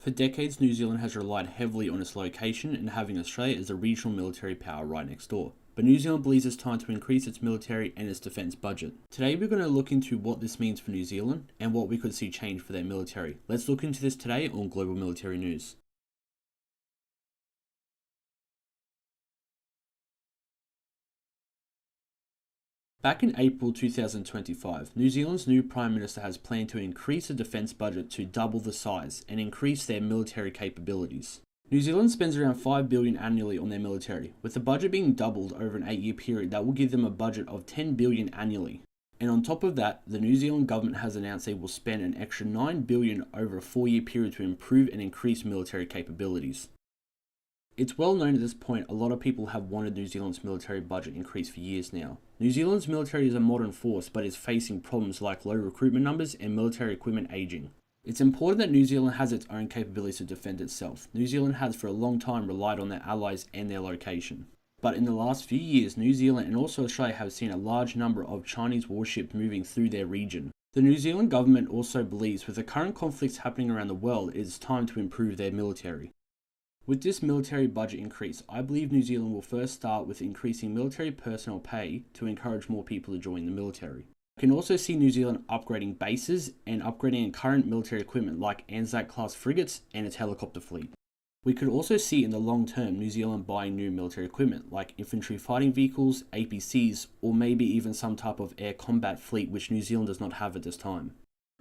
For decades, New Zealand has relied heavily on its location and having Australia as a regional military power right next door. But New Zealand believes it's time to increase its military and its defence budget. Today we're going to look into what this means for New Zealand and what we could see change for their military. Let's look into this today on Global Military News. Back in April 2025, New Zealand's new Prime Minister has planned to increase the defence budget to double the size and increase their military capabilities. New Zealand spends around $5 billion annually on their military. With the budget being doubled over an 8-year period, that will give them a budget of $10 billion annually. And on top of that, the New Zealand government has announced they will spend an extra $9 billion over a 4-year period to improve and increase military capabilities. It's well known at this point a lot of people have wanted New Zealand's military budget increased for years now. New Zealand's military is a modern force but is facing problems like low recruitment numbers and military equipment aging. It's important that New Zealand has its own capabilities to defend itself. New Zealand has for a long time relied on their allies and their location. But in the last few years, New Zealand and also Australia have seen a large number of Chinese warships moving through their region. The New Zealand government also believes with the current conflicts happening around the world, it is time to improve their military. With this military budget increase, I believe New Zealand will first start with increasing military personnel pay to encourage more people to join the military. You can also see New Zealand upgrading bases and upgrading current military equipment like Anzac-class frigates and its helicopter fleet. We could also see in the long term New Zealand buying new military equipment like infantry fighting vehicles, APCs, or maybe even some type of air combat fleet which New Zealand does not have at this time.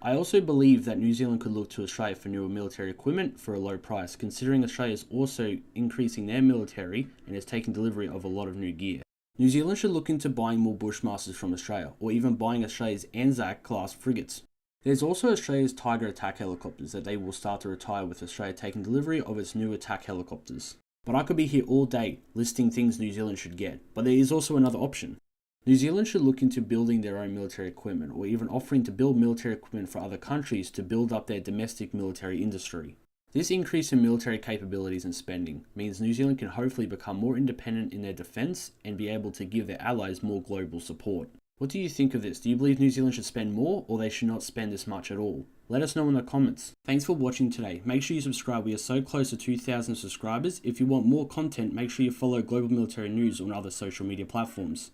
I also believe that New Zealand could look to Australia for newer military equipment for a low price, considering Australia is also increasing their military and is taking delivery of a lot of new gear. New Zealand should look into buying more Bushmasters from Australia, or even buying Australia's Anzac-class frigates. There's also Australia's Tiger attack helicopters that they will start to retire with Australia taking delivery of its new attack helicopters. But I could be here all day listing things New Zealand should get, but there is also another option. New Zealand should look into building their own military equipment or even offering to build military equipment for other countries to build up their domestic military industry. This increase in military capabilities and spending means New Zealand can hopefully become more independent in their defence and be able to give their allies more global support. What do you think of this? Do you believe New Zealand should spend more or they should not spend this much at all? Let us know in the comments. Thanks for watching today. Make sure you subscribe. We are so close to 2,000 subscribers. If you want more content, make sure you follow Global Military News on other social media platforms.